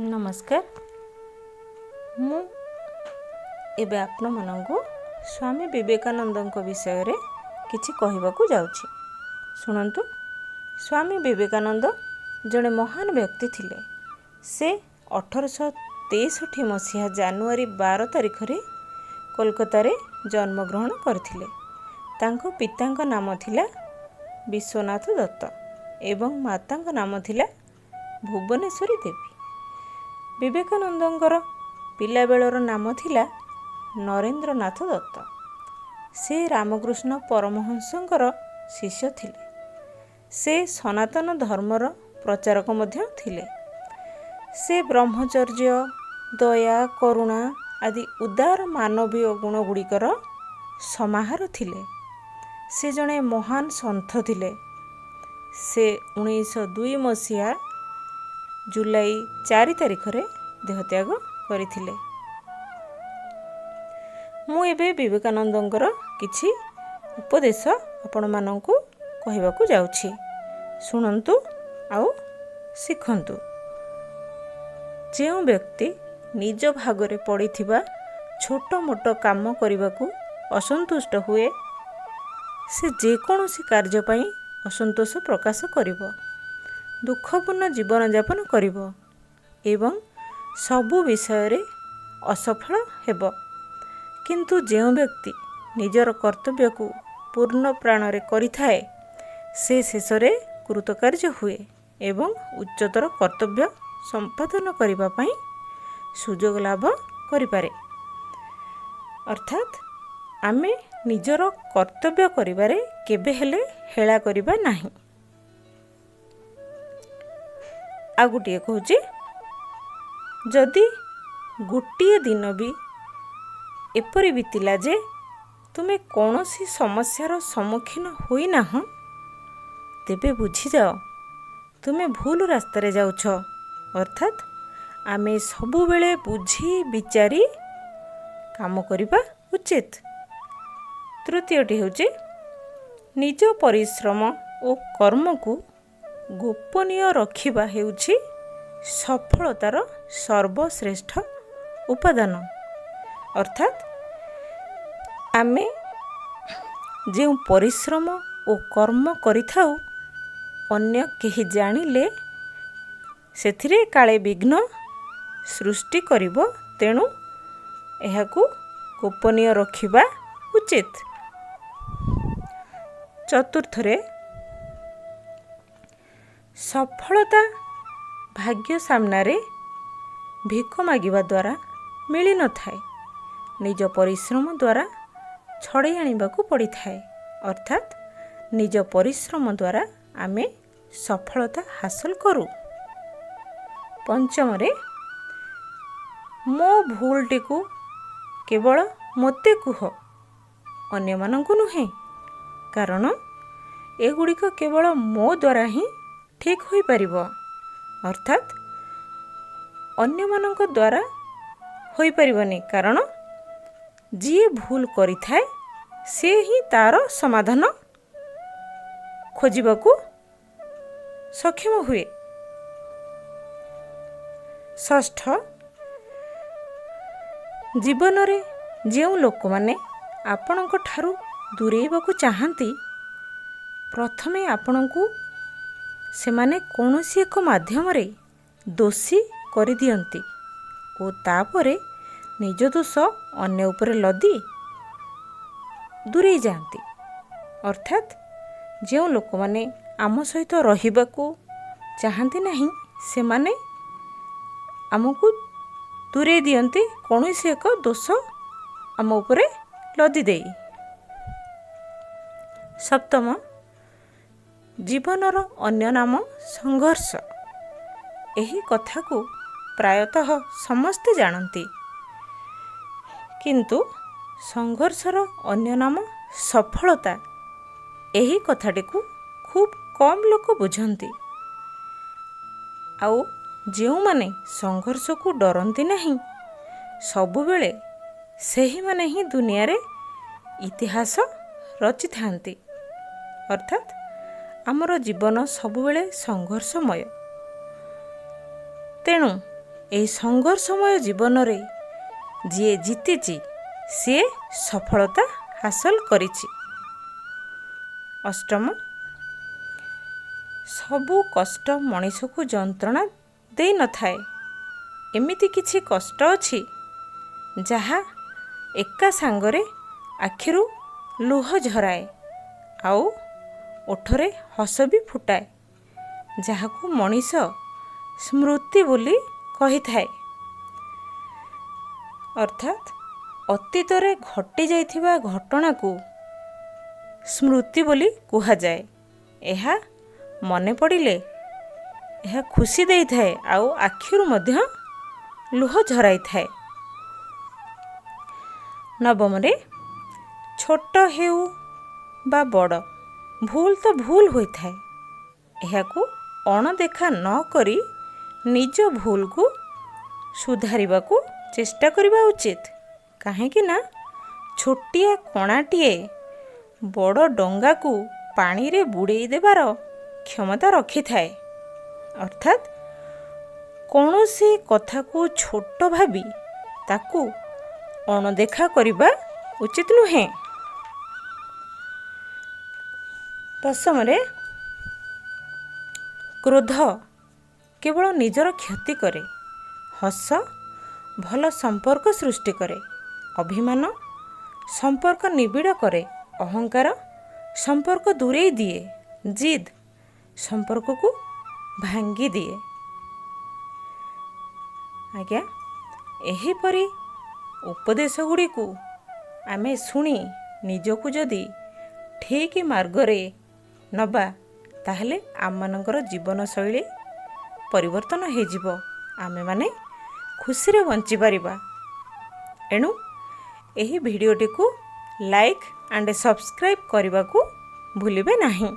नमस्कार। मु एबे आपण मानंकु स्वामी विवेकानंद विषय रे किछि कहबाकू जाउछि। शुणन्तु। स्वामी विवेकानंद जड़े महान व्यक्ति थिले। से 1863 मसीहा जानुआरी 12 तारिख रे कोलकाता रे जन्मग्रहण करथिले। तांको पितांक नाम थिला विश्वनाथ दत्त एवं मातांक नाम थिला भुवनेश्वरी देवी। विवेकानंदଙ୍କର पिलाबेଳର नाम थिला नरेंद्रनाथ दत्त। से रामकृष्ण परमहंसଙ୍କର शिष्य थिले। से सनातन धर्मर प्रचारक मध्य थिले। से ब्रह्मचर्य, दया, करुणा आदि उदार मानवीय गुण गुड़िकर समाहार थिले। से जणे महान सन्थ थिले। से 1902 मसीहा जुलाई 4 तारिख रे देहत्याग करथिले। मु एबे विवेकानंदଙ୍କର किछि उपदेश आपण मानंकु कहबाकू जाउछि। शुणन्तु आउ शिखन्तु। जेउ व्यक्ति निज भागरे पड़िथिबा छोट मोट काम करबाकू असंतुष्ट हुए, से जे कोनोसी कार्य पई असंतोष प्रकाश करिवो, दुखपूर्ण जीवन यापन करिवो एवं सबु विषय रे असफल हेबो। किंतु जेउ व्यक्ति निजर कर्तव्य को पूर्ण प्राण रे करिथाए, से शेष रे कृतकार्य हुए एवं उच्चतर कर्तव्य संपादन करिबा पई सुजोग लाभ करि पारे। अर्थात आमे निजर कर्तव्य करिबारे केबे हेले हेला करिबा नाही। आ गोटे कहूँ, जदि गोटे दिन भी एपरी बीतिला जे तुमे कौनसी समस्यार सम्मुखीन होई नाह, तेबे बुझी जाओ तुमे भूल रास्ता रे जाउछ। अर्थात आमे सबु बेले बुझी विचारी काम करिबा उचित। तृतीयटी होचे, निज परिश्रम और कर्म को गोपनीय रखिबा हेउछि सफलतार सर्वश्रेष्ठ उपादान। अर्थात आमे जे परिश्रम और कर्म करिथाउ, अन्य केही जानिले सेथिरे काले विघ्न सृष्टि करिवो। तेणु एहाकू गोपनीय रखिबा उचित। चतुर्थरे, सफलता भाग्य सामना रे भिख मागिबा द्वारा मिली न थाए, निज परिश्रम द्वारा छड़े आनिबाकू पड़ी थाए। अर्थात निज परिश्रम द्वारा आमे सफलता हासिल करू। पंचमरे, मो भूलटी को केवल मते कुह, अन्य मानंकु नुहे, कारण एगुड़िक केवल मो द्वारा ही ठीक होई परिबो। अर्थात अन्य मानंक द्वारा होई परिबनी, कारण जी भूल करि थाए से ही तार समाधान खोजिबाकू सक्षम हुए। षष्ठ, जीवन रे जेउ लोक माने आपणक ठारू दूरेइबाकू चाहंती, प्रथमे आपणकू सेमाने कौनसी एक माध्यम रे दोषी करि दियंती और तापरे निज दोष अन्य उपरे लदी दूरे जाती। अर्थात जो लोक माने आम सहित रहिबाकू चाहंती नहीं, सेमाने आमको दूरे दियंती कौनसी एक दोष आम उपरे लदी देई। सप्तम, जीवनर अन्य नाम संघर्ष। एही कथा को प्रायतः समस्ते जानती, किंतु संघर्षर अन्य नाम सफलता। एही कथाटी को खूब कम लोक बुझंती। आउ जेउ माने संघर्ष को डरंती नहीं, सबुबेले सेही माने ही दुनिया रे इतिहास रचि थांती। अर्थात आमर जीवन सबुबेले संघर्षमय। तेणु ଏହି ସଂଘର୍ଷମୟ ଜୀବନରେ ଯିଏ ଜିତିଛି ସିଏ ସଫଳତା ହାସଲ କରିଛି। ଅଷ୍ଟମ, ସବୁ କଷ୍ଟ ମଣିଷକୁ ଯନ୍ତ୍ରଣା ଦେଇନଥାଏ। ଏମିତି କିଛି କଷ୍ଟ ଅଛି ଯାହା ଏକା ସାଙ୍ଗରେ ଆଖିରୁ ଲୁହ ଝରାଏ ଆଉ ଓଠରେ ହସ ବି ଫୁଟାଏ, ଯାହାକୁ ମଣିଷ ସ୍ମୃତି ବୋଲି କହିଥାଏ। ଅର୍ଥାତ୍ ଅତୀତରେ ଘଟି ଯାଇଥିବା ଘଟଣାକୁ ସ୍ମୃତି ବୋଲି କୁହାଯାଏ। ଏହା ମନେ ପଡ଼ିଲେ ଏହା ଖୁସି ଦେଇଥାଏ ଆଉ ଆଖିରୁ ମଧ୍ୟ ଲୁହ ଝରାଇଥାଏ। ନବମରେ, ଛୋଟ ହେଉ ବା ବଡ଼, ଭୁଲ ତ ଭୁଲ ହୋଇଥାଏ। ଏହାକୁ ଅଣଦେଖା ନ କରି ନିଜ ଭୁଲକୁ ସୁଧାରିବାକୁ ଚେଷ୍ଟା କରିବା ଉଚିତ। କାହିଁକି ନା ଛୋଟିଆ କଣାଟିଏ ବଡ଼ ଡଙ୍ଗାକୁ ପାଣିରେ ବୁଡ଼େଇ ଦେବାର କ୍ଷମତା ରଖିଥାଏ। ଅର୍ଥାତ୍ କୌଣସି କଥାକୁ ଛୋଟ ଭାବି ତାକୁ ଅଣଦେଖା କରିବା ଉଚିତ ନୁହେଁ। ଦଶମରେ, କ୍ରୋଧ କେବଳ ନିଜର କ୍ଷତି କରେ, ହସ ଭଲ ସମ୍ପର୍କ ସୃଷ୍ଟି କରେ, ଅଭିମାନ ସମ୍ପର୍କ ନିବିଡ଼ କରେ, ଅହଙ୍କାର ସମ୍ପର୍କ ଦୂରେଇ ଦିଏ, ଜିଦ୍ ସମ୍ପର୍କକୁ ଭାଙ୍ଗି ଦିଏ। ଆଜ୍ଞା, ଏହିପରି ଉପଦେଶ ଗୁଡ଼ିକୁ ଆମେ ଶୁଣି ନିଜକୁ ଯଦି ଠିକ୍ ମାର୍ଗରେ ନେବା ତାହେଲେ ଆମମାନଙ୍କର ଜୀବନଶୈଳୀ ପରିବର୍ତ୍ତନ ହୋଇଯିବ, ଆମେମାନେ ଖୁସିରେ ବଞ୍ଚିପାରିବା। ଏଣୁ ଏହି ଭିଡ଼ିଓଟିକୁ ଲାଇକ୍ ଆଣ୍ଡ ସବସ୍କ୍ରାଇବ୍ କରିବାକୁ ଭୁଲିବେ ନାହିଁ।